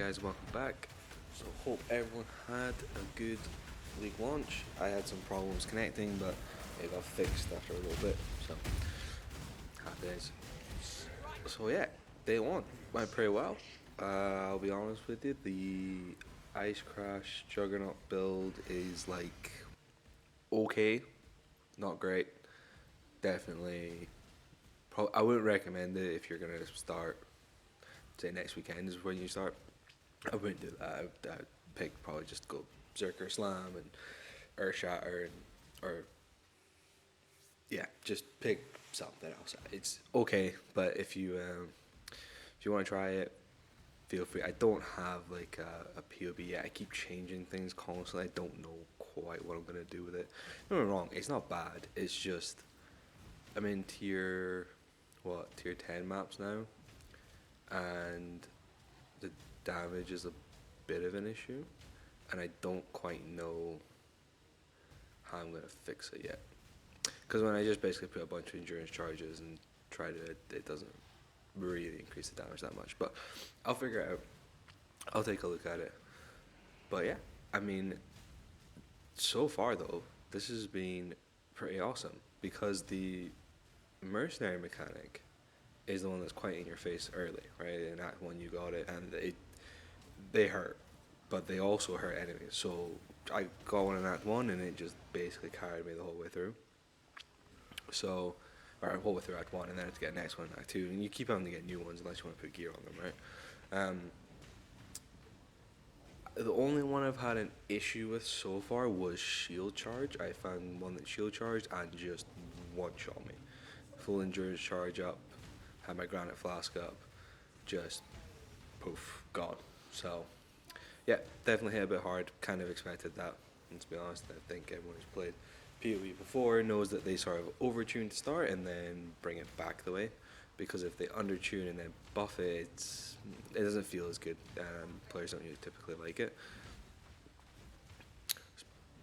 guys, welcome back. So hope everyone had a good league launch. I had some problems connecting, but it got fixed after a little bit, so happy days. So yeah, day one went pretty well. I'll be honest with you, the Ice Crash Juggernaut build is like okay, not great. Definitely, I wouldn't recommend it if you're gonna start. Say next weekend is when you start. I wouldn't do that. I'd pick probably just go Zerker Slam and Earth Shatter and or yeah, just pick something else. It's okay, but if you want to try it, feel free. I don't have like a POB yet. I keep changing things constantly. I don't know quite what I'm gonna do with it. Don't get me wrong, it's not bad. It's just I'm in tier 10 maps now, and the damage is a bit of an issue, and I don't quite know how I'm gonna fix it yet. Because when I just basically put a bunch of endurance charges and tried it doesn't really increase the damage that much. But I'll figure it out. I'll take a look at it. But yeah, I mean, so far though, this has been pretty awesome because the mercenary mechanic is the one that's quite in your face early, right? In Act 1 you got it, and they hurt, but they also hurt enemies. So I got one in Act 1 and it just basically carried me the whole way through. So, or whole way through Act 1, and then I have to get the next one in Act 2, and you keep having to get new ones unless you want to put gear on them, right? The only one I've had an issue with so far was shield charge. I found one that shield charged and just one shot me. Full endurance charge up, had my granite flask up, just poof, gone. So yeah, definitely hit a bit hard. Kind of expected that. And to be honest, I think everyone who's played PoE before knows that they sort of overtune to start and then bring it back the way. Because if they undertune and then buff it, it doesn't feel as good. Players don't really typically like it.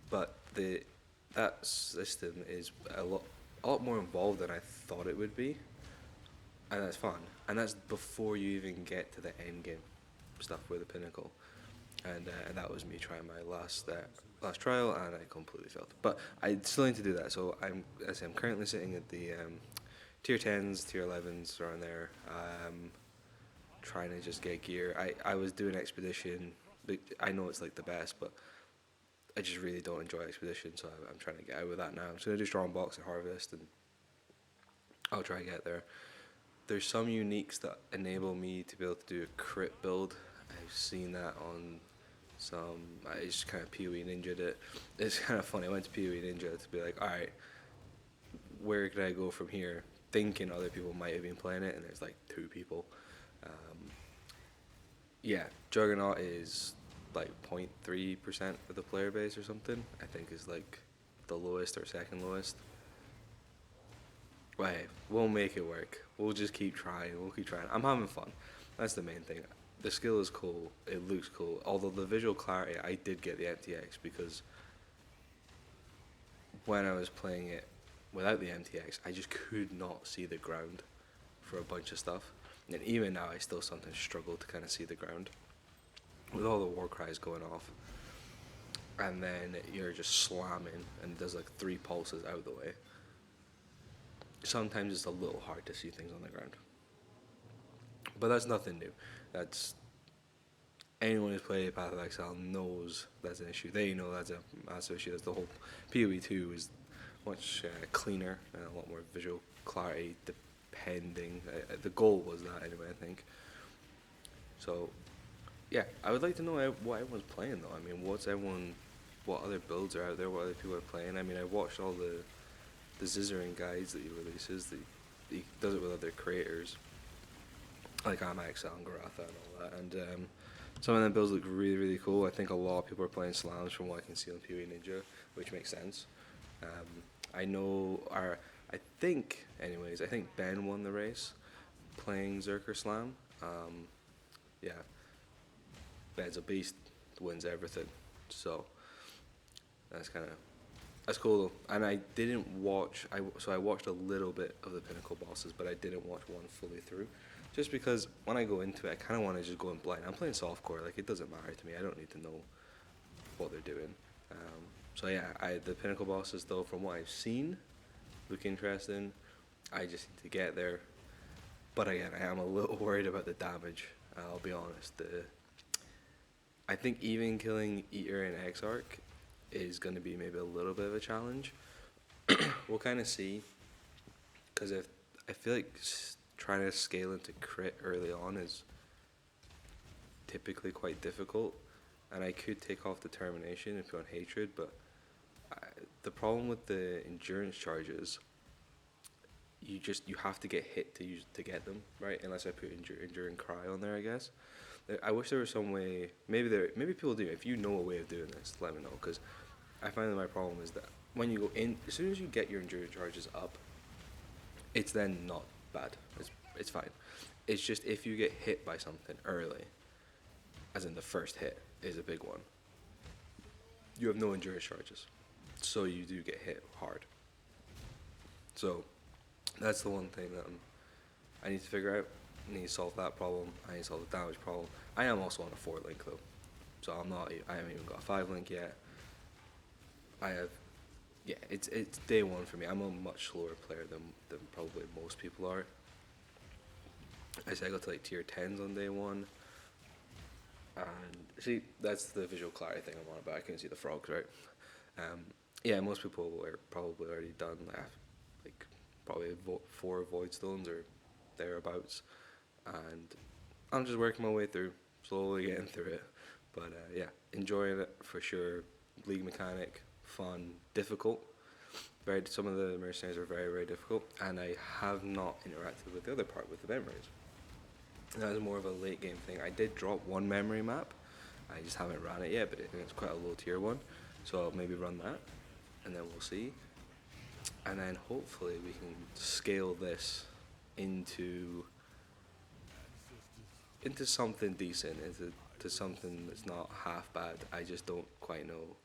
But that system is a lot more involved than I thought it would be, and that's fun. And that's before you even get to the end game stuff with the pinnacle. And that was me trying my last trial, and I completely failed. But I still need to do that. So I'm currently sitting at the tier 10s, tier 11s around there, trying to just get gear. I was doing expedition. But I know it's like the best, but I just really don't enjoy expedition, so I'm trying to get out of that now. I'm just gonna do strong box and harvest, and I'll try to get there. There's some uniques that enable me to be able to do a crit build. I've seen that on some. I just kind of PoE ninja'd it. It's kind of funny. I went to PoE Ninja to be like, all right, where can I go from here? Thinking other people might have been playing it, and there's like 2 people. Yeah, Juggernaut is like 0.3% of the player base or something. I think is like the lowest or second lowest. But hey, we'll make it work. We'll just keep trying. We'll keep trying. I'm having fun. That's the main thing. The skill is cool. It looks cool. Although the visual clarity, I did get the MTX because when I was playing it without the MTX, I just could not see the ground for a bunch of stuff. And even now, I still sometimes struggle to kind of see the ground with all the war cries going off. And then you're just slamming, and there's like 3 pulses out the way. Sometimes it's a little hard to see things on the ground. But that's nothing new. That's anyone who's played Path of Exile knows that's an issue. They know that's a massive issue. That's the whole PoE 2 is much cleaner and a lot more visual clarity depending. The goal was that anyway, I think. So yeah, I would like to know what everyone's playing though. I mean, what other builds are out there, what other people are playing. I mean, I watched all the Zizzering guides that he releases. He does it with other creators, like Amaxel and Garatha and all that. And some of them builds look really, really cool. I think a lot of people are playing slams from what I can see on PoE Ninja, which makes sense. I know I think Ben won the race playing Zerker Slam. Yeah, Ben's a beast, wins everything. So that's cool though. And I didn't watch. I watched a little bit of the Pinnacle bosses, but I didn't watch one fully through. Just because when I go into it, I kind of want to just go in blind. I'm playing softcore, like it doesn't matter to me. I don't need to know what they're doing. So yeah, the pinnacle bosses though, from what I've seen, look interesting. I just need to get there. But again, I am a little worried about the damage. I'll be honest. I think even killing Eater and Exarch is going to be maybe a little bit of a challenge. We'll kind of see. Because if I feel like trying to scale into crit early on is typically quite difficult, and I could take off determination if you're on hatred, but the problem with the endurance charges, you have to get hit to get them, right? Unless I put enduring cry on there, I guess. I wish there was some way. Maybe people do. If you know a way of doing this, let me know. Because I find that my problem is that when you go in, as soon as you get your endurance charges up, it's then not bad. It's fine. It's just if you get hit by something early, as in the first hit is a big one, you have no endurance charges, so you do get hit hard. So that's the one thing that I need to figure out. I need to solve that problem. I need to solve the damage problem. I am also on a 4 link though, so I haven't even got a 5 link yet. I have. Yeah, it's day one for me. I'm a much slower player than probably most people are. I got to like tier 10s on day one. And see, that's the visual clarity thing I'm on about. I can see the frogs, right? Yeah, most people are probably already done. Like probably 4 void stones or thereabouts, and I'm just working my way through, slowly getting through it. But yeah, enjoying it for sure. League mechanic, fun, difficult. Some of the mercenaries are very, very difficult, and I have not interacted with the other part with the memories. That was more of a late game thing. I did drop one memory map. I just haven't ran it yet, but it's quite a low tier one, so I'll maybe run that, and then we'll see. And then hopefully we can scale this into something decent, into something that's not half bad. I just don't quite know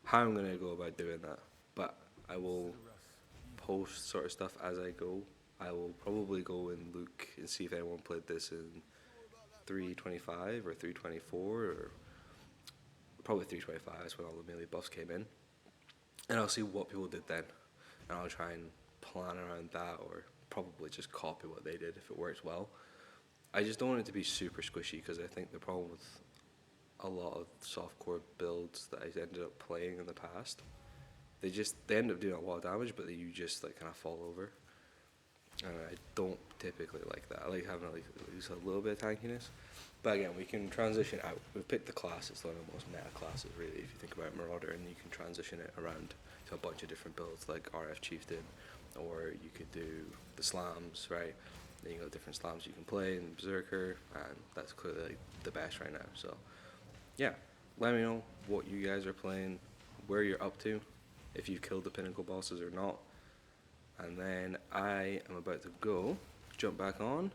how I'm gonna go about doing that, but I will post sort of stuff as I go. I will probably go and look and see if anyone played this in 325 or 324, or probably 325. That's when all the melee buffs came in, and I'll see what people did then, and I'll try and plan around that, or probably just copy what they did if it works well. I just don't want it to be super squishy, because I think the problem with a lot of softcore builds that I ended up playing in the past, they end up doing a lot of damage, but you just like kind of fall over, and I don't typically like that. I like having at least a little bit of tankiness. But again, we can transition out. We've picked the class. It's one of the most meta classes, really, if you think about Marauder, and you can transition it around to a bunch of different builds, like RF Chieftain, or you could do the slams, right? Then you got different slams you can play in Berserker, and that's clearly like the best right now. So yeah, let me know what you guys are playing, where you're up to, if you've killed the pinnacle bosses or not. And then I am about to go, jump back on,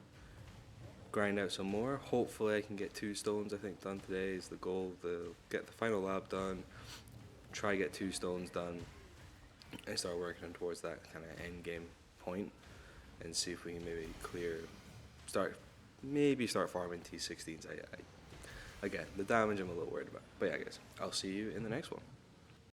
grind out some more. Hopefully I can get 2 stones, I think, done today is the goal. Get the final lab done, try get 2 stones done, and start working towards that kind of end game point, and see if we can maybe start farming T16s. Again, the damage I'm a little worried about. But yeah, guys, I'll see you in the next one.